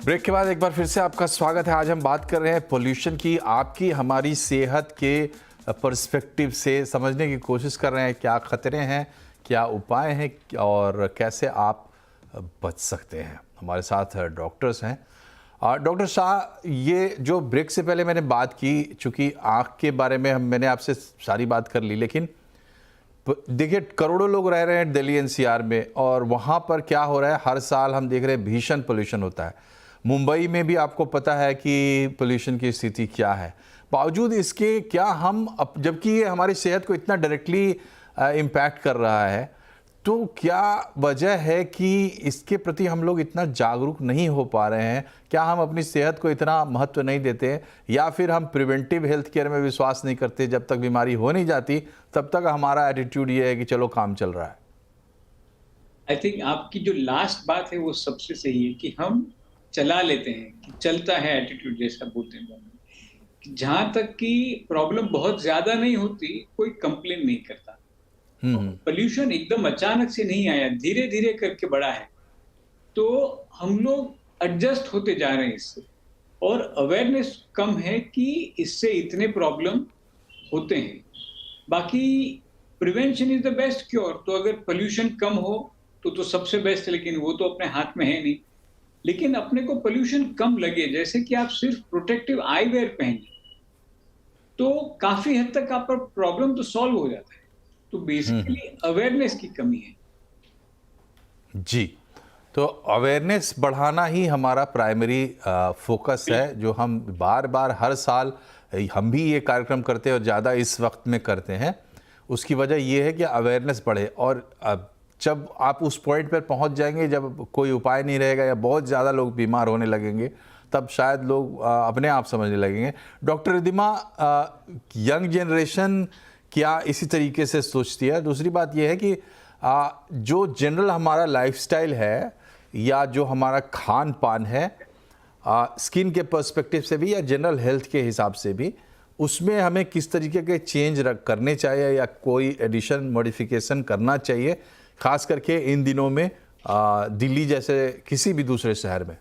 Break के बाद एक बार फिर से आपका स्वागत है। आज हम बात कर रहे हैं पोल्यूशन की। आपकी हमारी सेहत के पर्सपेक्टिव से समझने की कोशिश कर रहे हैं क्या खतरे हैं, क्या उपाय हैं और कैसे आप बच सकते हैं। हमारे साथ डॉक्टर्स हैं। डॉक्टर शाह, ये जो ब्रेक से पहले मैंने बात की, चूँकि आँख के बारे में मैंने आपसे सारी बात कर ली, लेकिन देखिए करोड़ों लोग रह रहे हैं दिल्ली एनसीआर में और वहाँ पर क्या हो रहा है, हर साल हम देख रहे हैं भीषण पोल्यूशन होता है। मुंबई में भी आपको पता है कि पोल्यूशन की स्थिति क्या है। बावजूद इसके क्या हम जबकि ये हमारी सेहत को इतना डायरेक्टली इम्पैक्ट कर रहा है, तो क्या वजह है कि इसके प्रति हम लोग इतना जागरूक नहीं हो पा रहे हैं? क्या हम अपनी सेहत को इतना महत्व नहीं देते हैं, या फिर हम प्रिवेंटिव हेल्थ केयर में विश्वास नहीं करते? जब तक बीमारी हो नहीं जाती तब तक हमारा एटीट्यूड ये है कि चलो काम चल रहा है। आई थिंक आपकी जो लास्ट बात है वो सबसे सही है कि हम चला लेते हैं कि चलता है एटीट्यूड जैसा बोलते हैं कि जहां तक कि प्रॉब्लम बहुत ज्यादा नहीं होती कोई कंप्लेन नहीं करता। पोल्यूशन एकदम अचानक से नहीं आया, धीरे धीरे करके बड़ा है, तो हम लोग एडजस्ट होते जा रहे हैं इससे, और अवेयरनेस कम है कि इससे इतने प्रॉब्लम होते हैं। बाकी prevention is the best cure. तो अगर पोल्यूशन कम हो तो सबसे बेस्ट है, लेकिन वो तो अपने हाथ में है नहीं। लेकिन अपने को पोल्यूशन कम लगे, जैसे कि आप सिर्फ प्रोटेक्टिव आई वेयर पहनिए, तो काफी हद तक आपका प्रॉब्लम तो सॉल्व हो जाता है। तो बेसिकली अवेयरनेस की कमी है जी। तो अवेयरनेस बढ़ाना ही हमारा प्राइमरी फोकस है, जो हम बार बार हर साल हम भी ये कार्यक्रम करते हैं और ज़्यादा इस वक्त में करते हैं। उसकी वजह ये है कि अवेयरनेस बढ़े, और जब आप उस पॉइंट पर पहुंच जाएंगे जब कोई उपाय नहीं रहेगा या बहुत ज़्यादा लोग बीमार होने लगेंगे, तब शायद लोग अपने आप समझने लगेंगे। डॉक्टर रिद्धिमा, यंग जनरेशन क्या इसी तरीके से सोचती है? दूसरी बात यह है कि जो जनरल हमारा लाइफस्टाइल है या जो हमारा खान पान है, स्किन के पर्सपेक्टिव से भी या जनरल हेल्थ के हिसाब से भी, उसमें हमें किस तरीके के चेंज करने चाहिए या कोई एडिशन मॉडिफिकेशन करना चाहिए, खास करके इन दिनों में दिल्ली जैसे किसी भी दूसरे शहर में?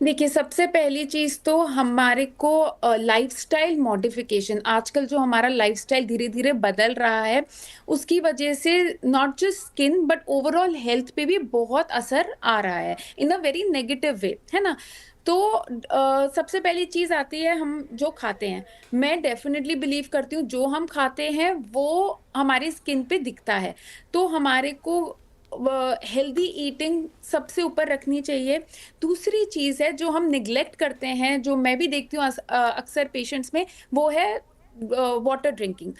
देखिए, सबसे पहली चीज़ तो हमारे को लाइफ़स्टाइल मॉडिफ़िकेशन, आजकल जो हमारा लाइफ़स्टाइल धीरे-धीरे बदल रहा है, उसकी वजह से not just skin but overall health पे भी बहुत असर आ रहा है इन अ वेरी नेगेटिव वे, है ना? तो सबसे पहली चीज़ आती है हम जो खाते हैं। मैं डेफ़िनिटली बिलीव करती हूँ जो हम खाते हैं वो हमारी स्किन पे दिखता है। तो हमारे को हेल्दी ईटिंग सबसे ऊपर रखनी चाहिए। दूसरी चीज़ है जो हम नेग्लेक्ट करते हैं, जो मैं भी देखती हूँ अक्सर पेशेंट्स में, वो है वाटर ड्रिंकिंग।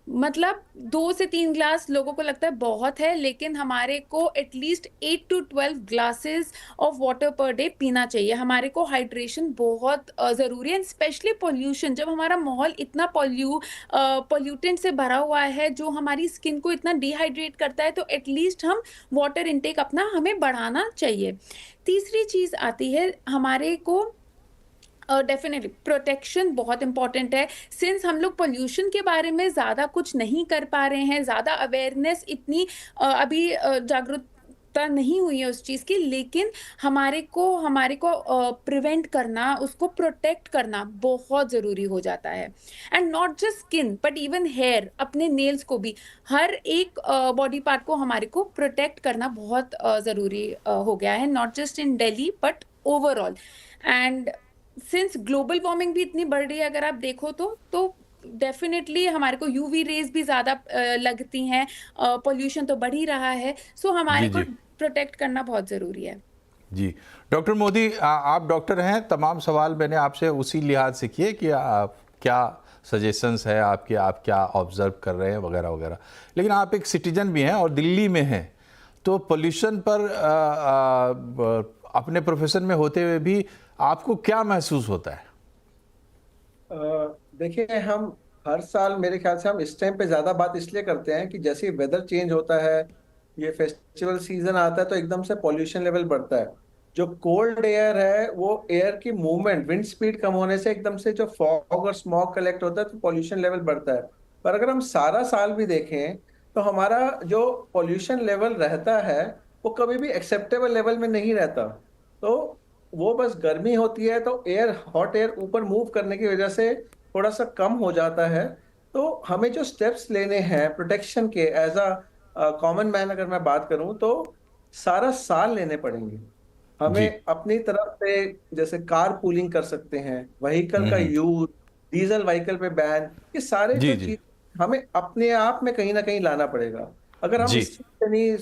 मतलब 2 से 3 ग्लास लोगों को लगता है बहुत है, लेकिन हमारे को at least 8 to 12 glasses of water per day पीना चाहिए। हमारे को हाइड्रेशन बहुत ज़रूरी है, स्पेशली पॉल्यूशन, जब हमारा माहौल इतना पॉल्यूटेंट से भरा हुआ है जो हमारी स्किन को इतना डिहाइड्रेट करता है, तो एटलीस्ट हम वाटर इनटेक अपना हमें बढ़ाना चाहिए। तीसरी चीज़ आती है हमारे को डेफिनेटली प्रोटेक्शन बहुत इम्पोर्टेंट है। सिंस हम लोग पोल्यूशन के बारे में ज़्यादा कुछ नहीं कर पा रहे हैं, ज़्यादा अवेयरनेस इतनी अभी जागरूकता नहीं हुई है उस चीज़ की, लेकिन हमारे को प्रिवेंट करना, उसको प्रोटेक्ट करना बहुत ज़रूरी हो जाता है। And not just skin but even hair, अपने नेल्स को भी, हर एक बॉडी पार्ट को हमारे को प्रोटेक्ट करना बहुत ज़रूरी हो गया है, not just in Delhi but overall. And since global warming भी इतनी बढ़ रही है, अगर आप देखो तो डेफिनेटली हमारे को यूवी रेज भी ज़्यादा लगती हैं, पोल्यूशन तो बढ़ ही रहा है, सो जी हमारे को जी प्रोटेक्ट करना बहुत ज़रूरी है। जी। डॉक्टर मोदी, आप डॉक्टर हैं, तमाम सवाल मैंने आपसे उसी लिहाज से किए कि क्या सजेशंस है आपके, आप क्या ऑब्जर्व कर रहे हैं वगैरह वगैरह। लेकिन आप एक सिटीजन भी हैं और दिल्ली में हैं, तो पोल्यूशन पर अपने प्रोफेशन में होते हुए भी आपको क्या महसूस होता है? देखिए, हम हर साल मेरे ख्याल से हम इस टाइम पे ज्यादा बात इसलिए करते हैं कि जैसे वेदर चेंज होता है, ये फेस्टिवल सीजन आता है, तो एकदम से पॉल्यूशन लेवल बढ़ता है। जो कोल्ड एयर है, वो एयर की मूवमेंट, विंड स्पीड कम होने से एकदम से जो फॉग और स्मॉग कलेक्ट होता है, तो पॉल्यूशन लेवल बढ़ता है। पर अगर हम सारा साल भी देखें तो हमारा जो पॉल्यूशन लेवल रहता है वो कभी भी एक्सेप्टेबल लेवल में नहीं रहता। तो वो बस गर्मी होती है तो हॉट एयर ऊपर मूव करने की वजह से थोड़ा सा कम हो जाता है। तो हमें जो स्टेप्स लेने हैं प्रोटेक्शन के एज अ कॉमन मैन, अगर मैं बात करूं तो सारा साल लेने पड़ेंगे। जी। हमें अपनी तरफ से जैसे कार पूलिंग कर सकते हैं, व्हीकल का हम्म। यूज, डीजल व्हीकल पे बैन, ये सारे जी जो जी चीज हमें अपने आप में कहीं ना कहीं लाना पड़ेगा। अगर हम जी। इस चीज से नहीं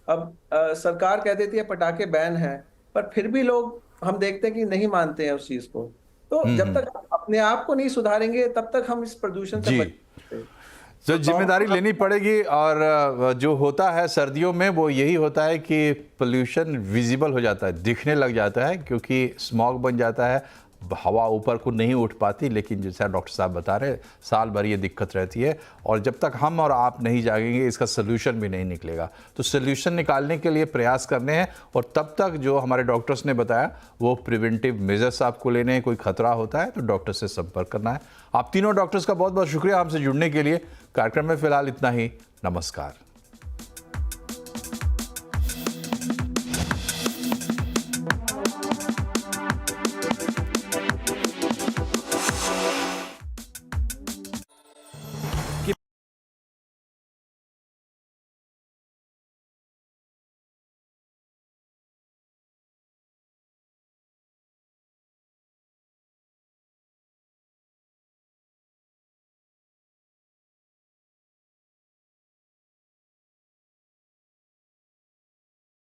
अब सरकार कह देती है पटाखे बैन है, पर फिर भी लोग हम देखते हैं कि नहीं मानते हैं उस चीज को। तो जब हम्म। तक हम अपने आप को नहीं सुधारेंगे तब तक हम इस प्रदूषण से जी। बच नहीं सकते। तो तो जिम्मेदारी डॉक्टर, लेनी पड़ेगी। और जो होता है सर्दियों में वो यही होता है कि पोल्यूशन विजिबल हो जाता है, दिखने लग जाता है, क्योंकि स्मॉग बन जाता है, हवा ऊपर को नहीं उठ पाती। लेकिन जैसा डॉक्टर साहब बता रहे, साल भर ये दिक्कत रहती है, और जब तक हम और आप नहीं जागेंगे इसका सोल्यूशन भी नहीं निकलेगा। तो सोल्यूशन निकालने के लिए प्रयास करने हैं, और तब तक जो हमारे डॉक्टर्स ने बताया वो प्रिवेंटिव मेजर्स आपको लेने हैं। कोई खतरा होता है तो डॉक्टर से संपर्क करना है। आप तीनों डॉक्टर्स का बहुत बहुत शुक्रिया हमसे जुड़ने के लिए। कार्यक्रम में फिलहाल इतना ही। नमस्कार।